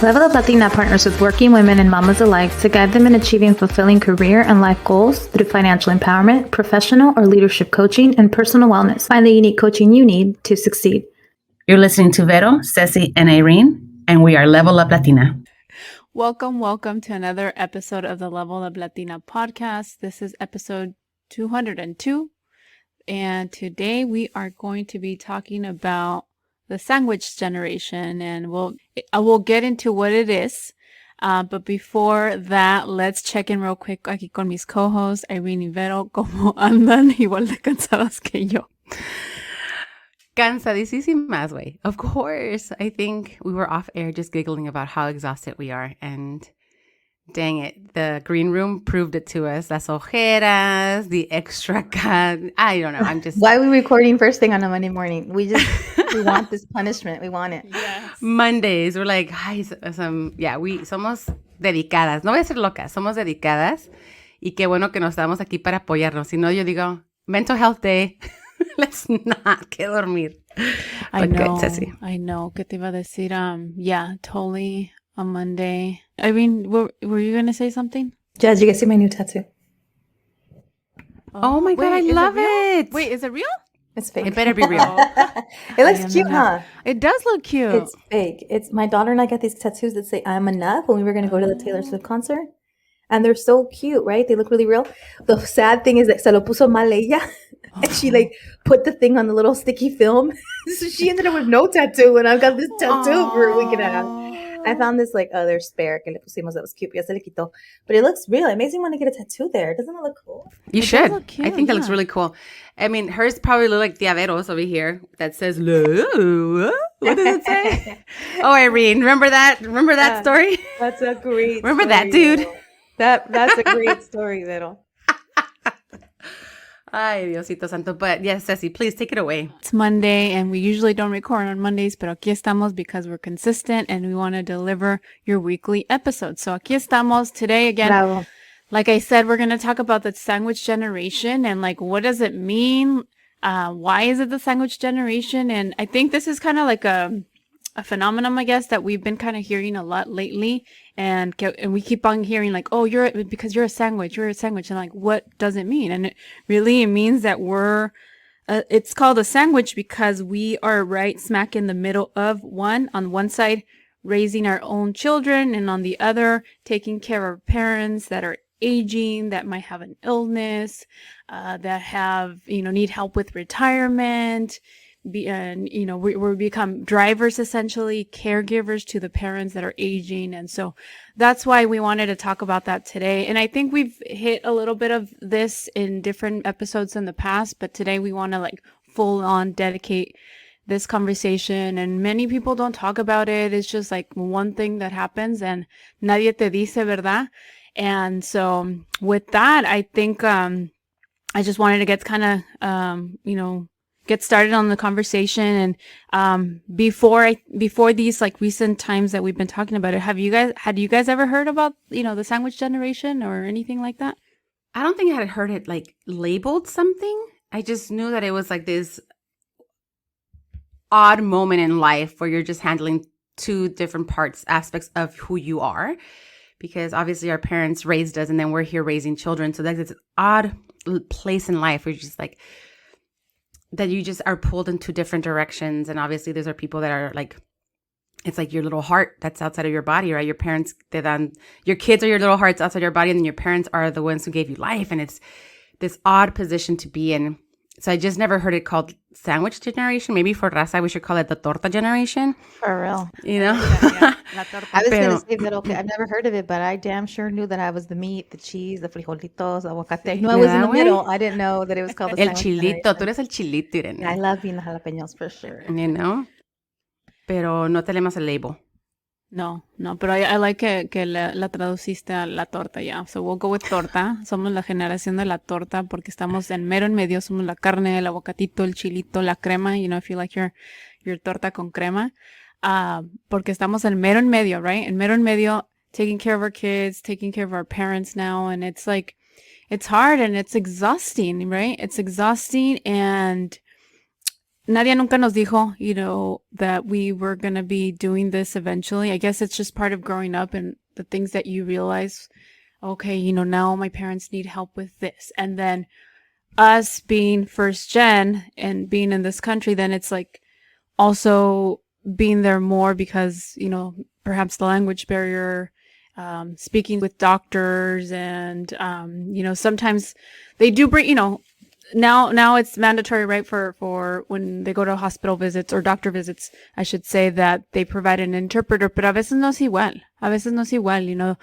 Level Up Latina partners with working women and mamas alike to guide them in achieving fulfilling career and life goals through financial empowerment, professional or leadership coaching, and personal wellness. Find the unique coaching you need to succeed. You're listening to Vero, Ceci, and Irene, and we are Level Up Latina. Welcome to another episode of the Level Up Latina podcast. This is episode 202, and today we are going to be talking about the sandwich generation, and I will get into what it is. But before that, let's check in real quick aquí con mis co-hosts, Irene y Vero. ¿Cómo andan? Igual de cansadas que yo. Cansadísimas, güey. Of course. I think we were off air just giggling about how exhausted we are. And dang it, the green room proved it to us. Las ojeras, the extra cut. I don't know. I'm just... Why are we recording first thing on a Monday morning? We want this punishment. We want it. Yes. Mondays, we're like, we somos dedicadas. No voy a ser locas, somos dedicadas. Y qué bueno que nos estamos aquí para apoyarnos. Si no, yo digo, mental health day. Let's not que dormir. I know. Good, I know. ¿Qué te iba a decir? Yeah, totally. On Monday. Irene, were you going to say something? Jazz, you guys see my new tattoo? Oh my God, I love it. Wait, is it real? It's fake. It better be real. It looks cute, huh? It does look cute. It's fake. It's my daughter and I got these tattoos that say I'm enough when we were going to go to the Taylor Swift concert. And they're so cute, right? They look really real. The sad thing is that se lo puso mal ella. And she put the thing on the little sticky film. So she ended up with no tattoo. And I've got this tattoo for a week and a half. I found this other spare que le pusimos that was cute. Ya se le quitó. But it looks real. It makes me want to get a tattoo there. Doesn't it look cool? You It should. does look cute, I think that looks yeah. really cool. I mean, hers probably look like Tiaveros over here that says, "Love." What does it say? Oh, Irene, remember that? Remember that story? That's a great Remember story, that, dude? Vero. That's a great story, Vero. Ay, Diosito Santo. But yes, Ceci, please take it away. It's Monday, and we usually don't record on Mondays, pero aquí estamos because we're consistent and we want to deliver your weekly episode. So aquí estamos today again. Bravo. Like I said, we're going to talk about the sandwich generation and what does it mean? Why is it the sandwich generation? And I think this is kind of like a phenomenon, I guess, that we've been kind of hearing a lot lately. And we keep on hearing oh, because you're a sandwich. And what does it mean? And it means that it's called a sandwich because we are right smack in the middle of on one side, raising our own children, and on the other, taking care of parents that are aging, that might have an illness, that have, need help with retirement. We become drivers, essentially, caregivers to the parents that are aging. And so that's why we wanted to talk about that today. And I think we've hit a little bit of this in different episodes in the past, but today we want to full on dedicate this conversation. And many people don't talk about it. It's just one thing that happens and nadie te dice, ¿verdad? And so with that, I think I just wanted to get kind of, get started on the conversation. And before these recent times that we've been talking about it, had you guys ever heard about the sandwich generation or anything like that? I don't think I had heard it labeled something. I just knew that it was this odd moment in life where you're just handling two different aspects of who you are. Because obviously our parents raised us and then we're here raising children. So that's this odd place in life where you're just that you just are pulled in two different directions. And obviously those are people that are it's your little heart that's outside of your body, right? Your parents, your kids are your little hearts outside your body, and then your parents are the ones who gave you life. And it's this odd position to be in. So I just never heard it called sandwich generation. Maybe for Raza, we should call it the torta generation. For real. Yeah. I was going to say that, okay, I've never heard of it, but I damn sure knew that I was the meat, the cheese, the frijolitos, aguacate. I knew I was in the middle. I didn't know that it was called the El sandwich chilito. generation. Tú eres el chilito, Irene. I love being the jalapenos for sure. Pero no tenemos el label. No, pero I like que la traduciste a la torta, yeah. So we'll go with torta. Somos la generación de la torta porque estamos mero en medio. Somos la carne, el aguacatito, el chilito, la crema. If you like your torta con crema. Porque estamos mero en medio, right? En mero en medio, taking care of our kids, taking care of our parents now. And it's it's hard and it's exhausting, right? It's exhausting, and Nadia nunca nos dijo, that we were going to be doing this eventually. I guess it's just part of growing up and the things that you realize, okay, now my parents need help with this. And then us being first gen and being in this country, then it's like also being there more because, perhaps the language barrier, speaking with doctors and, sometimes they do bring, now it's mandatory, right, for when they go to hospital visits or doctor visits, I should say, that they provide an interpreter, pero a veces no es igual. A veces no es igual,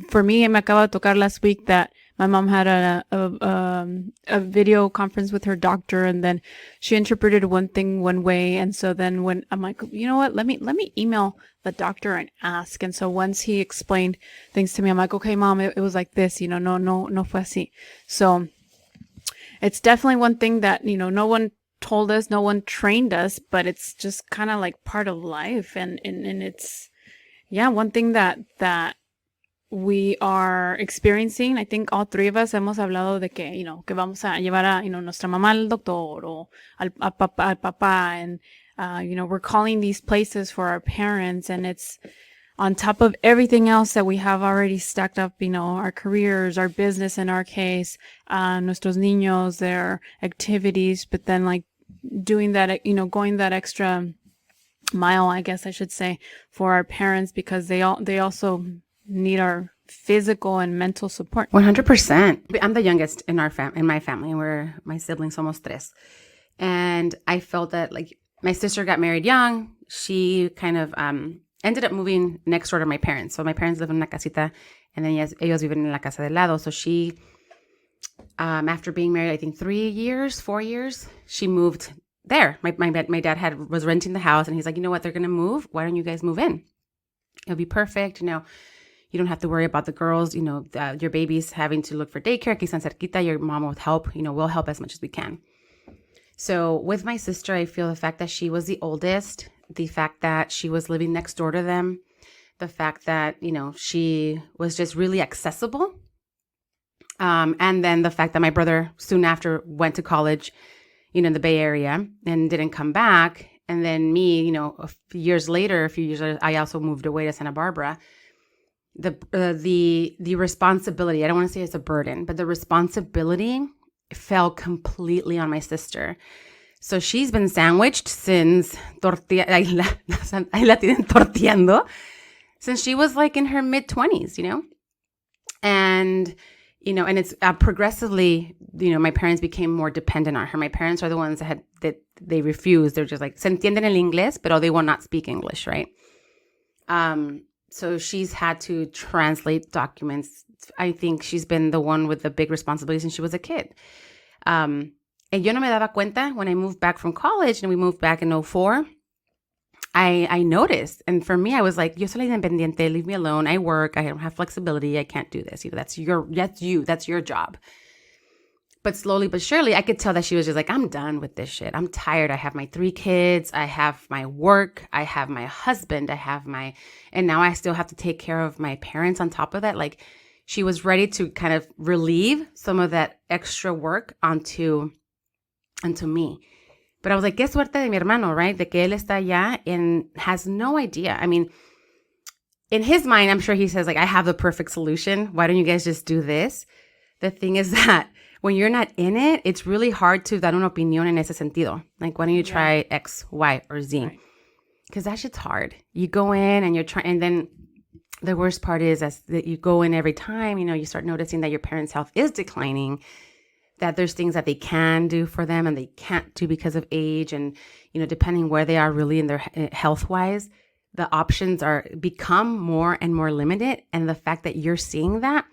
For me, me acaba de tocar last week that my mom had a video conference with her doctor, and then she interpreted one thing one way, and so then when I'm like, you know what, let me email the doctor and ask. And so once he explained things to me, I'm like, okay, mom, it was like this, no fue así. So it's definitely one thing that, no one told us, no one trained us, but it's just kind of like part of life. And it's, one thing that we are experiencing. I think all three of us hemos hablado de que, que vamos a llevar a, nuestra mamá al doctor o al papá. And, we're calling these places for our parents, and it's on top of everything else that we have already stacked up, our careers, our business in our case, nuestros niños, their activities, but then like doing that, going that extra mile, I guess I should say, for our parents, because they also need our physical and mental support. 100%. I'm the youngest in my family. We're my siblings, almost tres. And I felt that like my sister got married young. She kind of ended up moving next door to my parents. So my parents live in una casita, and then ellos viven en la casa del lado. So she, after being married, I think 4 years, she moved there. My dad was renting the house, and he's like, you know what, they're going to move. Why don't you guys move in? It'll be perfect. You don't have to worry about the girls, your babies having to look for daycare. Aquí están cerquita. Your mom will help. We'll help as much as we can. So with my sister, I feel the fact that she was the oldest, the fact that she was living next door to them, the fact that, she was just really accessible. And then the fact that my brother soon after went to college, in the Bay Area and didn't come back. And then me, a few years later, I also moved away to Santa Barbara. The responsibility, I don't want to say it's a burden, but the responsibility fell completely on my sister. So she's been sandwiched since ahí la tienen torteando, since she was like in her mid-20s, and and it's progressively, my parents became more dependent on her. My parents are the ones that they refused. They're just like, se entienden el inglés, pero they will not speak English, right? So she's had to translate documents. I think she's been the one with the big responsibility since she was a kid. And yo no me daba cuenta when I moved back from college, and we moved back in 2004. I noticed. And for me, I was like, yo soy la independiente, leave me alone. I work. I don't have flexibility. I can't do this. That's your job. But slowly but surely, I could tell that she was just like, I'm done with this shit. I'm tired. I have my 3 kids. I have my work. I have my husband. And now I still have to take care of my parents on top of that. Like, she was ready to kind of relieve some of that extra work onto me. But I was like, qué suerte de mi hermano, right? De que él está allá and has no idea. I mean, in his mind, I'm sure he says, like, I have the perfect solution. Why don't you guys just do this? The thing is that when you're not in it, it's really hard to dar una opinión en ese sentido. Like, why don't you try X, Y, or Z? Because that shit's hard. You go in and you're trying, and then the worst part is that you go in every time, you start noticing that your parents' health is declining, that there's things that they can do for them and they can't do because of age. And, depending where they are really in their health-wise, the options become more and more limited. And the fact that you're seeing that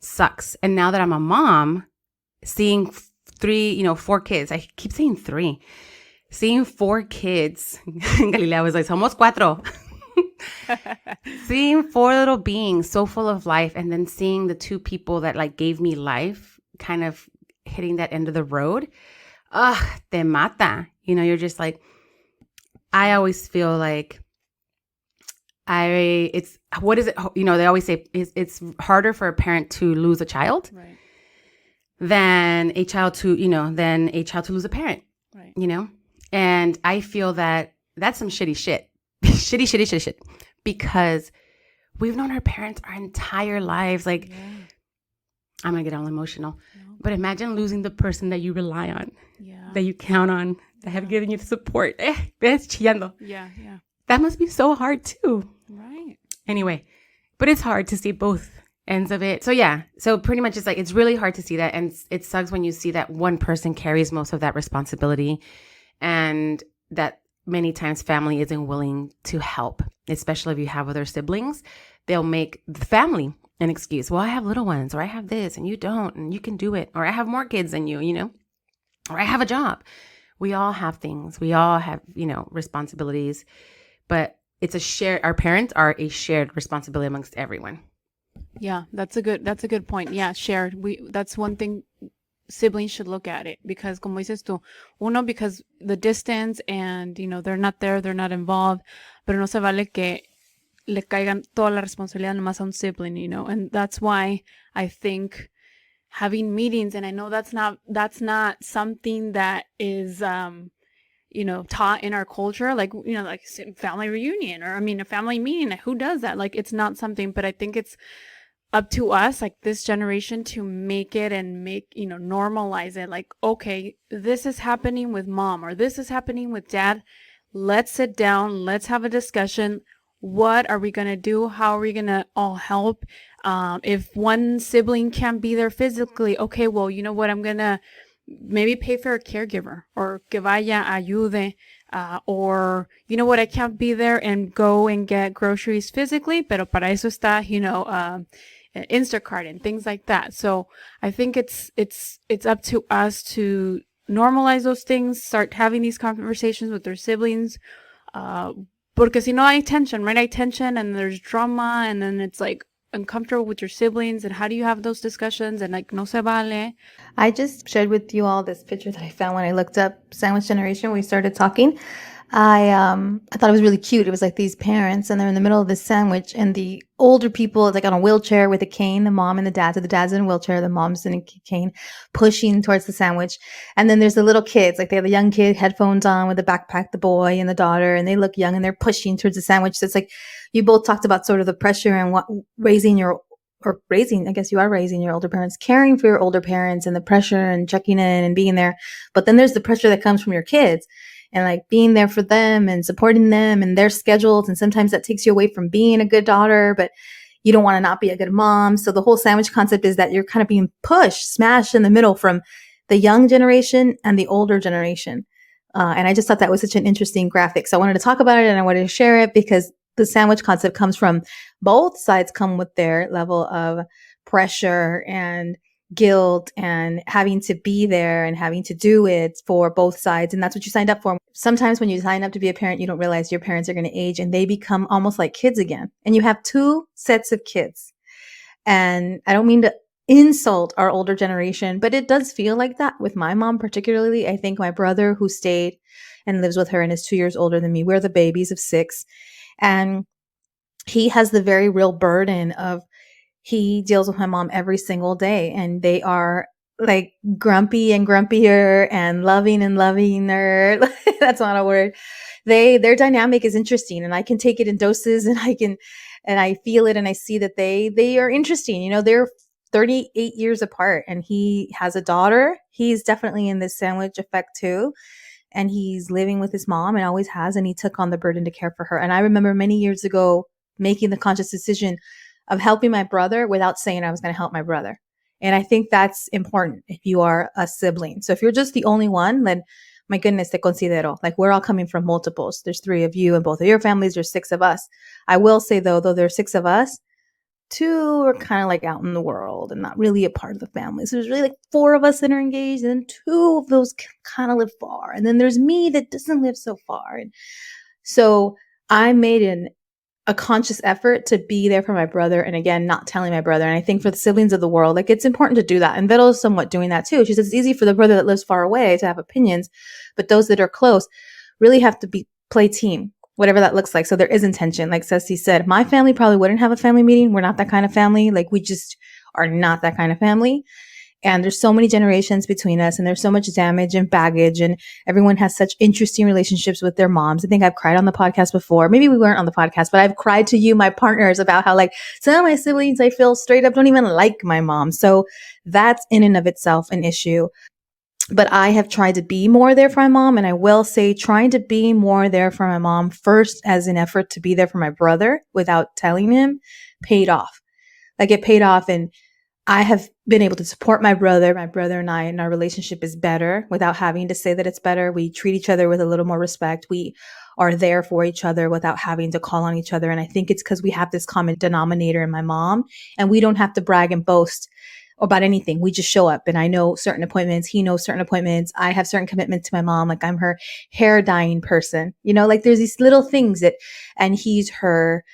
sucks. And now that I'm a mom, seeing 4 kids, I keep saying 3, seeing 4 kids, Galilea was like, somos 4. Seeing 4 little beings so full of life, and then seeing the 2 people that like gave me life kind of hitting that end of the road, te mata. You're just like, I always feel like what is it? They always say it's harder for a parent to lose a child, right, than a child to lose a parent. Right. you know? And I feel that that's some shitty shit. shitty shit. Because we've known our parents our entire lives. Like, Yeah. I'm going to get all emotional. No. But imagine losing the person that you rely on, Yeah. that you count on, that have given you the support. Ves chillando. Yeah. Yeah. That must be so hard too. Right. Anyway, but it's hard to see both ends of it. So yeah, so pretty much it's like, it's really hard to see that. And it sucks when you see that one person carries most of that responsibility and that many times family isn't willing to help, especially if you have other siblings. They'll make the family an excuse. Well, I have little ones, or I have this and you don't, and you can do it. Or I have more kids than you, you know, or I have a job. We all have things. We all have, you know, responsibilities, but it's our parents are a shared responsibility amongst everyone. Yeah, that's a good point. Yeah, shared. That's one thing siblings should look at it, because como dices tú, uno, because the distance and, you know, they're not there, they're not involved, pero no se vale que le caigan toda la responsabilidad nomás a un sibling, you know. And that's why I think having meetings, and I know that's not something that is you know, taught in our culture, like, you know, like family reunion, or I mean a family meeting, like, who does that? Like, it's not something, but I think it's up to us, like this generation, to make it and make, you know, normalize it. Like, okay, this is happening with mom, or this is happening with dad. Let's sit down, let's have a discussion. What are we going to do? How are we going to all help? If one sibling can't be there physically, okay, well, you know what, I'm going to maybe pay for a caregiver, or que vaya, ayude, or, you know what, I can't be there and go and get groceries physically, pero para eso está, you know, Instacart and things like that. So I think it's up to us to normalize those things, start having these conversations with their siblings, porque si no hay tension, right? Hay tension and there's drama, and then it's like uncomfortable with your siblings, and how do you have those discussions? And like, no se vale. I just shared with you all this picture that I found when I looked up sandwich generation. We started talking. I thought it was really cute. It was like these parents, and they're in the middle of this sandwich, and the older people is like on a wheelchair with a cane, the mom and the dad. So the dad's in a wheelchair, the mom's in a cane, pushing towards the sandwich. And then there's the little kids, like they have the young kid, headphones on with the backpack, the boy and the daughter, and they look young and they're pushing towards the sandwich. So it's like you both talked about sort of the pressure and what I guess you are raising your older parents, caring for your older parents, and the pressure and checking in and being there. But then there's the pressure that comes from your kids, and like being there for them and supporting them and their schedules. And sometimes that takes you away from being a good daughter, but you don't want to not be a good mom. So the whole sandwich concept is that you're kind of being pushed, smashed in the middle from the young generation and the older generation. And I just thought that was such an interesting graphic. So I wanted to talk about it, and I wanted to share it because the sandwich concept comes from both sides, come with their level of pressure and guilt and having to be there and having to do it for both sides. And that's what you signed up for. Sometimes when you sign up to be a parent, you don't realize your parents are going to age and they become almost like kids again. And you have two sets of kids. And I don't mean to insult our older generation, but it does feel like that with my mom, particularly. I think my brother, who stayed and lives with her and is 2 years older than me, we're the babies of 6. And he has the very real burden of, he deals with my mom every single day, and they are like grumpy and grumpier and loving her. That's not a word. Their dynamic is interesting, and I can take it in doses, and I feel it, and I see that they are interesting. You know, they're 38 years apart, and he has a daughter. He's definitely in this sandwich effect too. And he's living with his mom and always has, and he took on the burden to care for her. And I remember many years ago making the conscious decision of helping my brother without saying I was going to help my brother. And I think that's important if you are a sibling. So if you're just the only one, then my goodness, te considero. Like, we're all coming from multiples. There's 3 of you and both of your families. There's 6 of us. I will say though there's 6 of us, 2 are kind of like out in the world and not really a part of the family. So there's really like 4 of us that are engaged, and 2 of those kind of live far. And then there's me that doesn't live so far. And so I made a conscious effort to be there for my brother. And again, not telling my brother. And I think for the siblings of the world, like, it's important to do that. And Vero is somewhat doing that too. She says it's easy for the brother that lives far away to have opinions, but those that are close really have to play team, whatever that looks like. So there is intention. Like Ceci said, my family probably wouldn't have a family meeting. We're not that kind of family. Like, we just are not that kind of family. And there's so many generations between us, and there's so much damage and baggage, and everyone has such interesting relationships with their moms. I think I've cried on the podcast before. Maybe we weren't on the podcast, but I've cried to you, my partners, about how like some of my siblings, I feel straight up don't even like my mom. So that's in and of itself an issue. But I have tried to be more there for my mom. And I will say trying to be more there for my mom first as an effort to be there for my brother without telling him paid off. Like it paid off, and I have been able to support my brother. My brother and I, and our relationship is better without having to say that it's better. We treat each other with a little more respect. We are there for each other without having to call on each other. And I think it's because we have this common denominator in my mom, and we don't have to brag and boast about anything. We just show up, and I know certain appointments. He knows certain appointments. I have certain commitments to my mom. Like I'm her hair dyeing person, like there's these little things and he's her,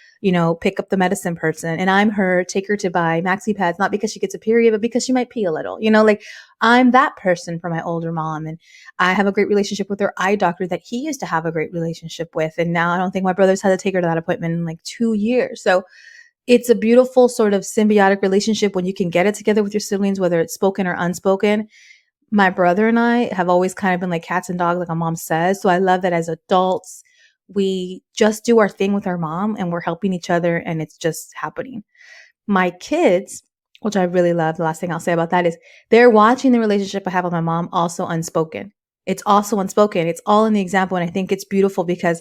pick up the medicine person, and I'm her, take her to buy maxi pads, not because she gets a period, but because she might pee a little, like I'm that person for my older mom. And I have a great relationship with her eye doctor that he used to have a great relationship with. And now I don't think my brother's had to take her to that appointment in like 2 years. So it's a beautiful sort of symbiotic relationship when you can get it together with your siblings, whether it's spoken or unspoken. My brother and I have always kind of been like cats and dogs, like my mom says. So I love that as adults, we just do our thing with our mom and we're helping each other, and it's just happening. My kids, which I really love, the last thing I'll say about that is they're watching the relationship I have with my mom also unspoken. It's also unspoken. It's all in the example. And I think it's beautiful because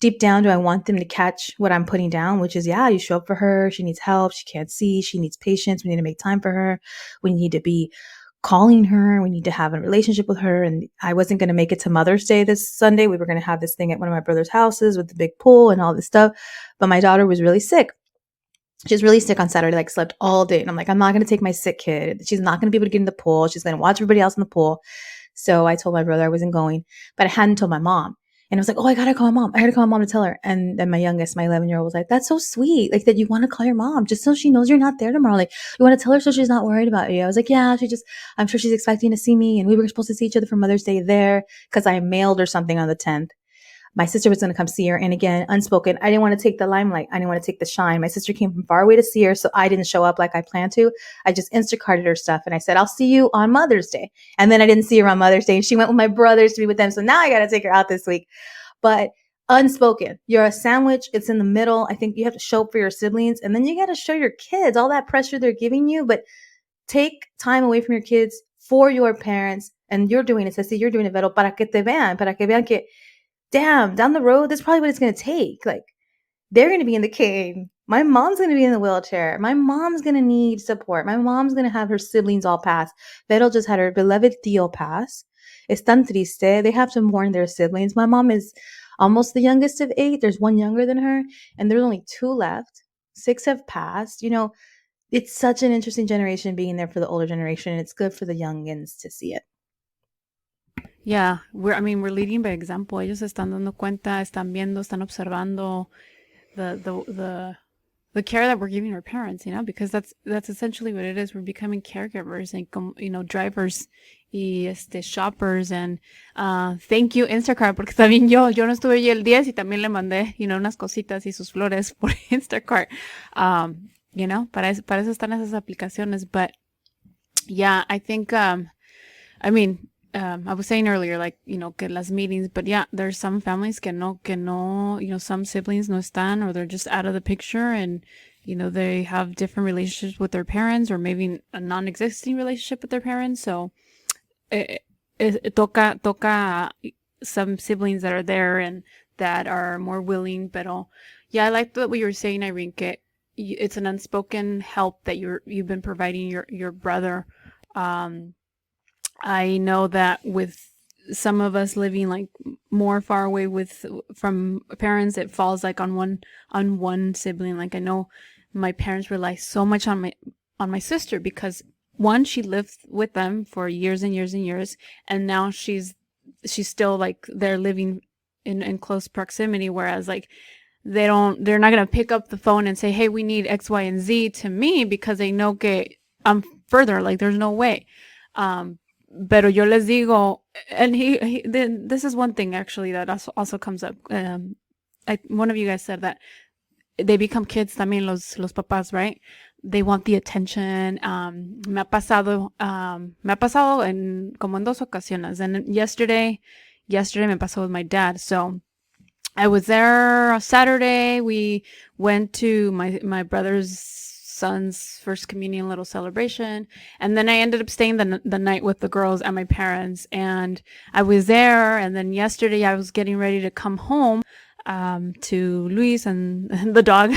deep down, do I want them to catch what I'm putting down, which is, yeah, you show up for her. She needs help. She can't see. She needs patience. We need to make time for her. We need to be calling her. We need to have a relationship with her. And I wasn't going to make it to Mother's Day this Sunday. We were going to have this thing at one of my brother's houses with the big pool and all this stuff. But my daughter was really sick. She's really sick on Saturday, like slept all day. And I'm like, I'm not going to take my sick kid. She's not going to be able to get in the pool. She's going to watch everybody else in the pool. So I told my brother I wasn't going, but I hadn't told my mom. And I was like, oh, I got to call my mom. I had to call my mom to tell her. And then my youngest, my 11-year-old was like, that's so sweet. Like that you want to call your mom just so she knows you're not there tomorrow. Like you want to tell her so she's not worried about you. I was like, yeah, I'm sure she's expecting to see me. And we were supposed to see each other for Mother's Day there because I mailed her something on the 10th. My sister was going to come see her. And again, unspoken, I didn't want to take the limelight. I didn't want to take the shine. My sister came from far away to see her. So I didn't show up like I planned to. I just Instacarted her stuff. And I said, I'll see you on Mother's Day. And then I didn't see her on Mother's Day. And she went with my brothers to be with them. So now I got to take her out this week. But unspoken, you're a sandwich. It's in the middle. I think you have to show up for your siblings. And then you got to show your kids all that pressure they're giving you. But take time away from your kids for your parents. And you're doing it. Ceci, you're doing it, Vero, para que vean que damn, down the road, that's probably what it's going to take. Like, they're going to be in the cane. My mom's going to be in the wheelchair. My mom's going to need support. My mom's going to have her siblings all pass. Vero just had her beloved tío pass. Es tan triste. They have to mourn their siblings. My mom is almost the youngest of 8. There's one younger than her, and there's only 2 left. 6 have passed. It's such an interesting generation being there for the older generation, and it's good for the youngins to see it. Yeah, we're leading by example. Ellos están dando cuenta, están viendo, están observando the care that we're giving our parents, because that's essentially what it is. We're becoming caregivers and drivers y shoppers. And thank you Instacart, porque también yo no estuve allí el 10 y también le mandé unas cositas y sus flores por Instacart. Para eso están esas aplicaciones. But yeah, I think I was saying earlier, like, que las meetings, but yeah, there's some families que no, some siblings no están, or they're just out of the picture, and, they have different relationships with their parents, or maybe a non-existing relationship with their parents. So it toca some siblings that are there and that are more willing. But yeah, I like what you were saying, Irene, que it's an unspoken help that you've been providing your brother. I know that with some of us living like more far away from parents, it falls like on one sibling. Like I know my parents rely so much on my sister because one, she lived with them for years and years and years, and now she's still like they're living in close proximity, whereas like they're not gonna pick up the phone and say, hey, we need X, Y, and Z to me because they know que I'm further, like there's no way. Pero yo les digo, and this is one thing actually that also comes up. One of you guys said that they become kids también los papás, right? They want the attention. Me ha pasado en como en dos ocasiones. And yesterday me pasó with my dad. So I was there Saturday. We went to my brother's son's first communion little celebration, and then I ended up staying the night with the girls and my parents. And I was there, and then yesterday I was getting ready to come home to Luis and the dog.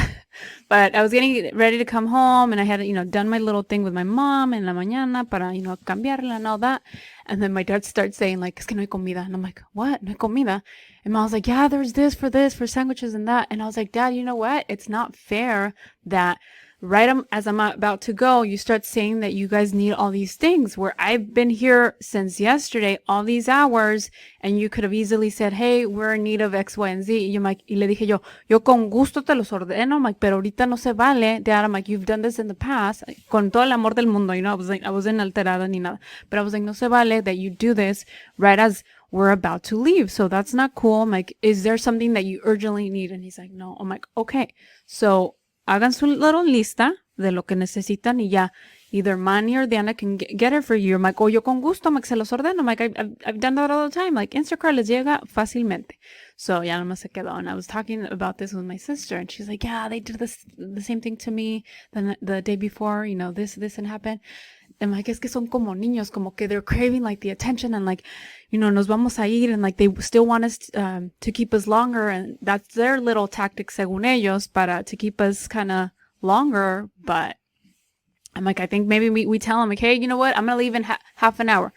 But I was getting ready to come home, and I had, done my little thing with my mom en la mañana para, cambiarla and all that. And then my dad starts saying, like, es que no hay comida. And I'm like, what? No hay comida? And mom was like, yeah, there's this, for sandwiches and that. And I was like, Dad, you know what? It's not fair that as I'm about to go, you start saying that you guys need all these things, where I've been here since yesterday, all these hours, and you could have easily said, hey, we're in need of X, Y, and Z. Y le dije yo con gusto te los ordeno, I'm like, pero ahorita no se vale. Dad, I'm like, you've done this in the past, con todo el amor del mundo, I wasn't alterada ni nada, but I was like, no se vale that you do this right as we're about to leave. So that's not cool. I'm like, is there something that you urgently need? And he's like, no. I'm like, okay. So hagan su little lista de lo que necesitan y ya. Either Manny or Diana can get it for you. I'm like, yo con gusto, se los ordeno. I'm like, I've done that all the time. Like, Instacart les llega fácilmente. So, ya nomás se quedó. And I was talking about this with my sister, and she's like, yeah, they did the same thing to me the day before, this and happened. And like, es que son como niños, como que they're craving like the attention, and like, nos vamos a ir, and like they still want us to keep us longer, and that's their little tactic, según ellos, to keep us kind of longer. But I'm like, I think maybe we tell them, like, hey, you know what? I'm going to leave in half an hour.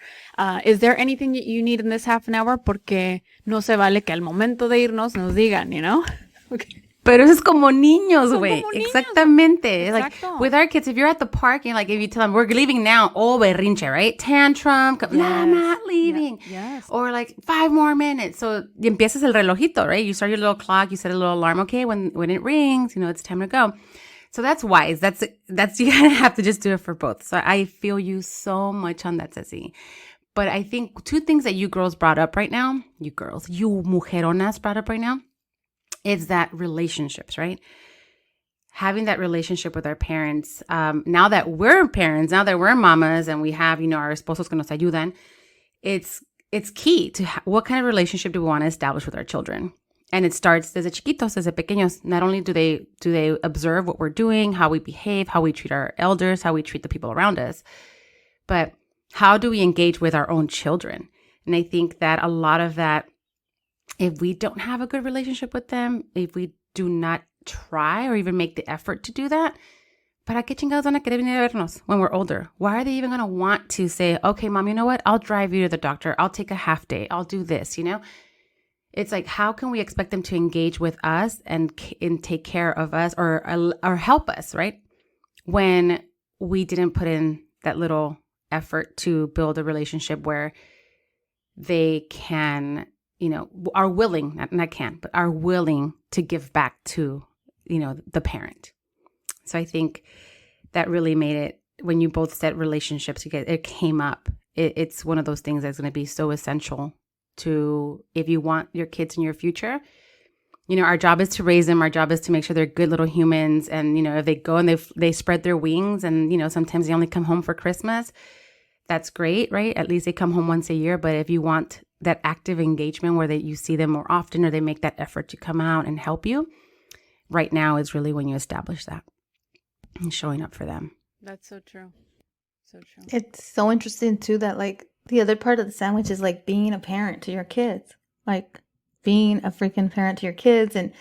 Is there anything you need in this half an hour? Porque no se vale que al momento de irnos nos digan, Okay. Pero eso es como niños, güey. Exactamente. Exacto. Like, with our kids, if you're at the park and, like, if you tell them, we're leaving now, berrinche, right? Tantrum. Yes. No, I'm not leaving. Yes. Or, like, 5 more minutes. So, y empiezas el relojito, right? You start your little clock. You set a little alarm. Okay, when it rings, it's time to go. So that's wise. That's you kind of have to just do it for both. So I feel you so much on that, Ceci. But I think 2 things that you girls brought up right now, you mujeronas brought up right now, is that relationships, right? Having that relationship with our parents. Now that we're parents, now that we're mamas, and we have, our esposos que nos ayudan, it's key to what kind of relationship do we want to establish with our children. And it starts desde chiquitos, desde pequeños. Not only do they observe what we're doing, how we behave, how we treat our elders, how we treat the people around us, but how do we engage with our own children? And I think that a lot of that, if we don't have a good relationship with them, if we do not try or even make the effort to do that, ¿para qué chingados van a querer venir a vernos when we're older? Why are they even going to want to say, okay, Mom, you know what? I'll drive you to the doctor. I'll take a half day. I'll do this, It's like, how can we expect them to engage with us and take care of us or help us, right? When we didn't put in that little effort to build a relationship where they can, are willing, are willing to give back to, the parent. So I think that really made it, when you both said relationships, it came up. It's one of those things that's going to be so essential to, if you want your kids in your future. Our job is to raise them. Our job is to make sure they're good little humans. And, if they go and they spread their wings and, sometimes they only come home for Christmas, that's great, right? At least they come home once a year. But if you want that active engagement where you see them more often, or they make that effort to come out and help you, right now is really when you establish that and showing up for them. That's so true. So true. It's so interesting too that, like, the other part of the sandwich is like being a parent to your kids, like being a freaking parent to your kids, and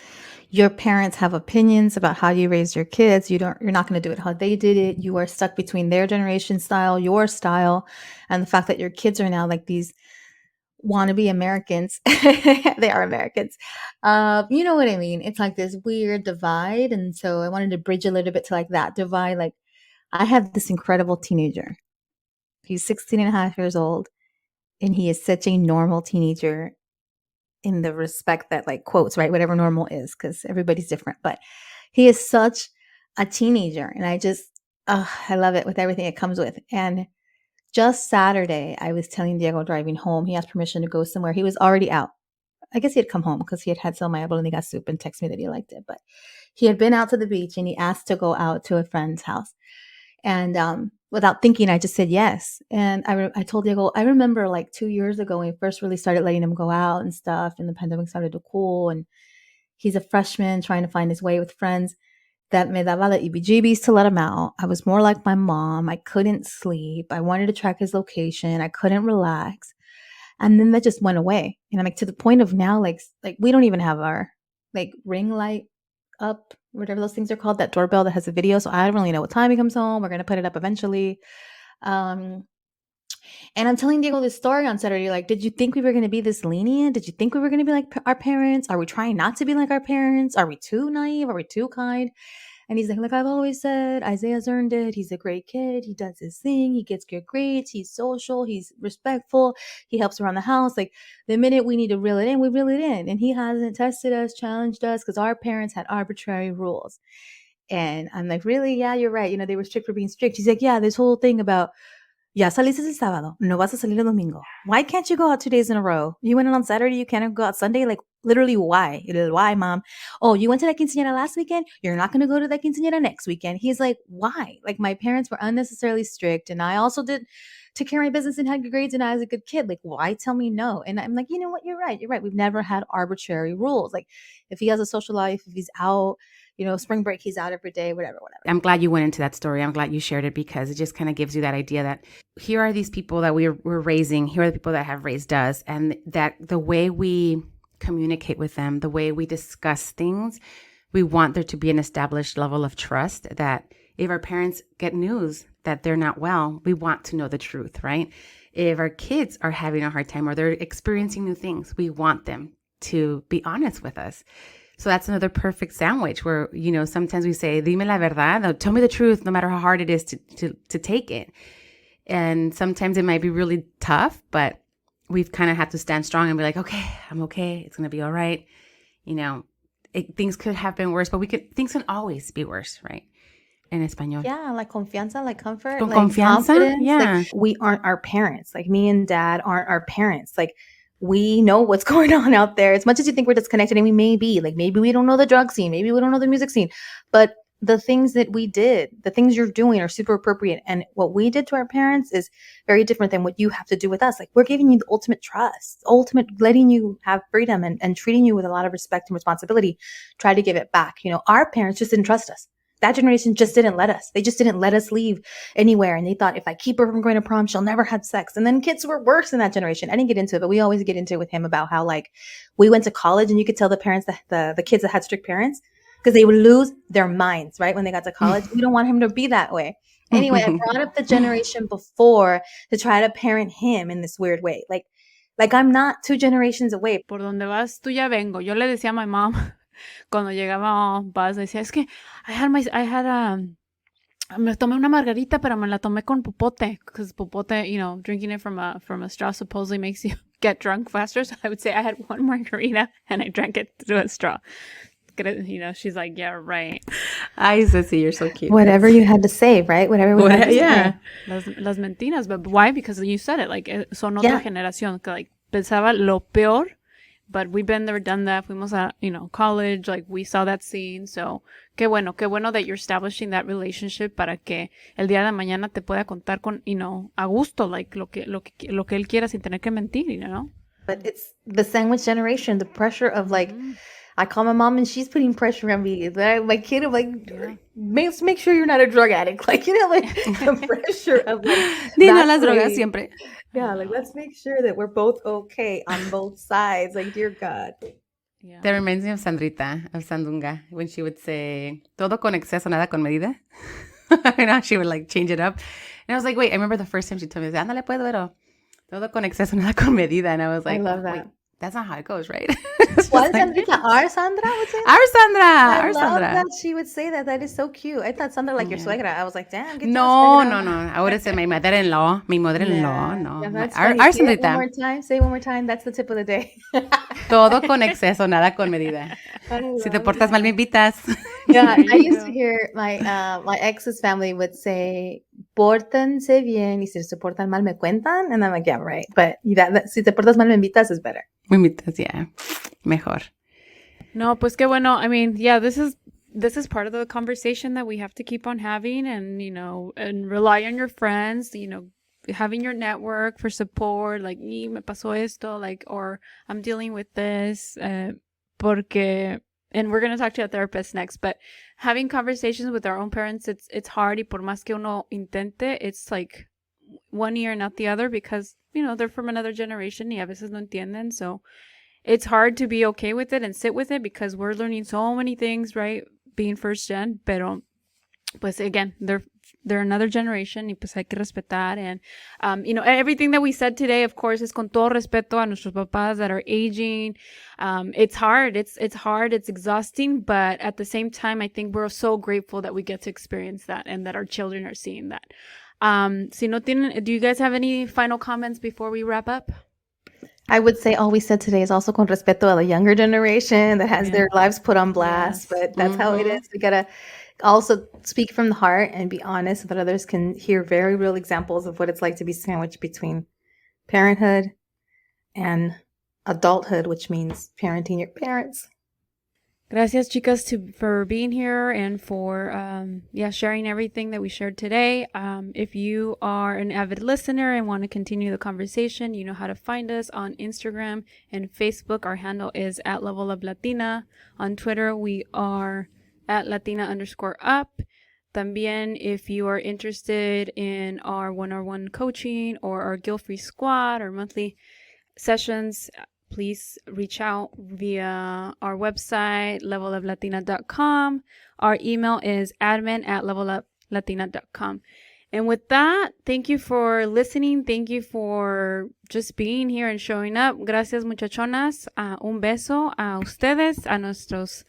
your parents have opinions about how you raised your kids. You're not going to do it how they did it. You are stuck between their generation style, your style, and the fact that your kids are now like these wannabe Americans. They are Americans. You know what I mean? It's like this weird divide. And so I wanted to bridge a little bit to like that divide. Like, I have this incredible teenager. He's 16 and a half years old, and he is such a normal teenager in the respect that, like, quotes, right? Whatever normal is, because everybody's different. But he is such a teenager, and I love it with everything it comes with. And just Saturday, I was telling Diego driving home, he asked permission to go somewhere. He was already out. I guess he had come home because he had had some abuelita soup and texted me that he liked it. But he had been out to the beach and he asked to go out to a friend's house. And without thinking, I just said yes. And I told Diego, I remember like 2 years ago when we first really started letting him go out and stuff, and the pandemic started to cool. And he's a freshman trying to find his way with friends. That me daba the EBGBs to let him out. I was more like my mom. I couldn't sleep. I wanted to track his location. I couldn't relax. And then that just went away. And I'm like, to the point of now, like we don't even have our like ring light up, whatever those things are called, that doorbell that has a video. So I don't really know what time he comes home. We're going to put it up eventually. And I'm telling Diego this story on Saturday. Like, did you think we were going to be this lenient? Did you think we were going to be like our parents? Are we trying not to be like our parents? Are we too naive? Are we too kind? And he's like I've always said, Isaiah's earned it. He's a great kid. He does his thing. He gets good grades. He's social. He's respectful. He helps around the house. Like, the minute we need to reel it in, we reel it in. And he hasn't tested us, challenged us, because our parents had arbitrary rules. And I'm like, really? Yeah, you're right. They were strict for being strict. He's like, yeah, this whole thing about, ya saliste el sábado, no vas a salir el domingo. Why can't you go out 2 days in a row? You went in on Saturday, you can't go out Sunday? Like, literally, why? Why, mom? Oh, you went to that quinceañera last weekend? You're not going to go to that quinceañera next weekend. He's like, why? Like, my parents were unnecessarily strict, and I also took care of my business and had good grades, and I was a good kid. Like, why tell me no? And I'm like, you know what? You're right. You're right. We've never had arbitrary rules. Like, if he has a social life, if he's out, spring break, he's out every day, whatever. I'm glad you went into that story. I'm glad you shared it, because it just kind of gives you that idea that here are these people that we're raising. Here are the people that have raised us. And that the way we communicate with them, the way we discuss things, we want there to be an established level of trust that if our parents get news that they're not well, we want to know the truth, right? If our kids are having a hard time or they're experiencing new things, we want them to be honest with us. So that's another perfect sandwich where, sometimes we say, dime la verdad, tell me the truth, no matter how hard it is to take it. And sometimes it might be really tough, but we've kind of had to stand strong and be like, okay, I'm okay. It's going to be all right. Things could have been worse, but things can always be worse, right? En español. Yeah, like confianza, like comfort. Con like confianza, confidence. yeah. Like, we aren't our parents. Like, me and dad aren't our parents. Like, we know what's going on out there. As much as you think we're disconnected, and we may be, like, maybe we don't know the drug scene, maybe we don't know the music scene, but the things that we did, the things you're doing are super appropriate. And what we did to our parents is very different than what you have to do with us. Like, we're giving you the ultimate trust, ultimate letting you have freedom and treating you with a lot of respect and responsibility. Try to give it back. Our parents just didn't trust us. That generation just didn't let us. They just didn't let us leave anywhere. And they thought, if I keep her from going to prom, she'll never have sex. And then kids were worse in that generation. I didn't get into it, but we always get into it with him about how, like, we went to college and you could tell the parents, the kids that had strict parents, because they would lose their minds, right? When they got to college. We don't want him to be that way. Anyway, I brought up the generation before to try to parent him in this weird way. Like I'm not 2 generations away. Por donde vas, tú ya vengo. Yo le decía a my mom, cuando llegaba Buzz, decía, es que me tomé una margarita, pero me la tomé con popote, because popote, drinking it from a straw supposedly makes you get drunk faster. So I would say I had 1 margarita and I drank it through a straw. She's like, yeah, right. Ay, Ceci, you're so cute. Whatever you had to say, right? Whatever we had to say. Las mentiras, but why? Because you said it, like, son otra generación que, like, pensaba lo peor, but we've been there, done that. Fuimos a, college, like, we saw that scene. So, qué bueno that you're establishing that relationship para que el día de mañana te pueda contar con, a gusto, like, lo que él quiera sin tener que mentir, But it's the sandwich generation, the pressure of, like, I call my mom and she's putting pressure on me. My kid, I'm like, make sure you're not a drug addict. Like, like the pressure of, like, Ni no las drogas siempre. Yeah, like, let's make sure that we're both okay on both sides. Like, dear God. Yeah. That reminds me of Sandrita, of Sandunga, when she would say, todo con exceso, nada con medida. She would, like, change it up. And I was like, wait, I remember the first time she told me, ándale pues, güero. Todo con exceso, nada con medida. And I was like, I love that. Wait, that's not how it goes, right? What, Sandrita? Our Sandra would say? Our Sandra. I Our love Sandra. that she would say that. That is so cute. I thought Sandra like your suegra. I was like, damn. No. I would have said my mother-in-law. My mother-in-law, no. Yeah, that's Our Sandrita. Sandrita. One more time. Say it one more time. That's the tip of the day. Todo con exceso, nada con medida. Si te portas mal, me invitas. Yeah, I used to hear my ex's family would say, pórtense bien, y si se portan mal, me cuentan. And I'm like, yeah, right. But si te portas mal, me invitas is better. Me invitas, yeah. Mejor. No, pues qué bueno. I mean, yeah, this is part of the conversation that we have to keep on having, and and rely on your friends, having your network for support, like, me pasó esto, like, or I'm dealing with this, porque, and we're going to talk to a therapist next, but having conversations with our own parents, it's hard, y por más que uno intente, it's like one ear, not the other, because, they're from another generation, y a veces no entienden, so it's hard to be okay with it and sit with it, because we're learning so many things, right, being first gen, pero pues again, they're another generation, y pues hay que respetar. And everything that we said today, of course, es con todo respeto a nuestros papás that are aging. It's hard, it's hard, it's exhausting, but at the same time, I think we're so grateful that we get to experience that, and that our children are seeing that. Do you guys have any final comments before we wrap up? I would say all we said today is also con respeto a the younger generation that has their lives put on blast, but that's how it is. We gotta also speak from the heart and be honest so that others can hear very real examples of what it's like to be sandwiched between parenthood and adulthood, which means parenting your parents. Gracias, chicas, for being here and for sharing everything that we shared today. If you are an avid listener and want to continue the conversation, you know how to find us on Instagram and Facebook. Our handle is @leveluplatina. On Twitter, we are @Latina_up. También, if you are interested in our one-on-one coaching or our guilt-free squad or monthly sessions, please reach out via our website, leveluplatina.com. Our email is admin@leveluplatina.com. And with that, thank you for listening. Thank you for just being here and showing up. Gracias, muchachonas. Un beso a ustedes, a nuestras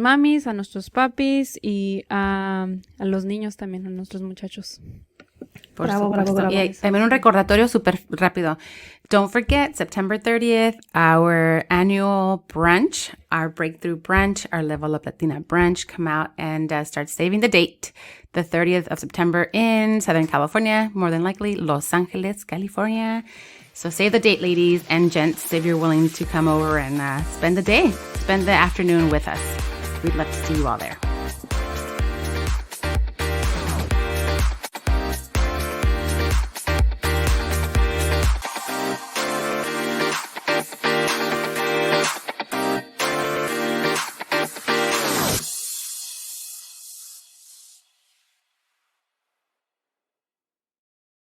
mamis, a nuestros papis, y a los niños también, a nuestros muchachos. Por supuesto. Y también un recordatorio súper rápido. Don't forget, September 30th, our annual brunch, our breakthrough brunch, our Level Up Latina brunch. Come out and start saving the date. The 30th of September in Southern California, more than likely Los Angeles, California. So save the date, ladies and gents, if you're willing to come over and spend the afternoon with us. We'd love to see you all there.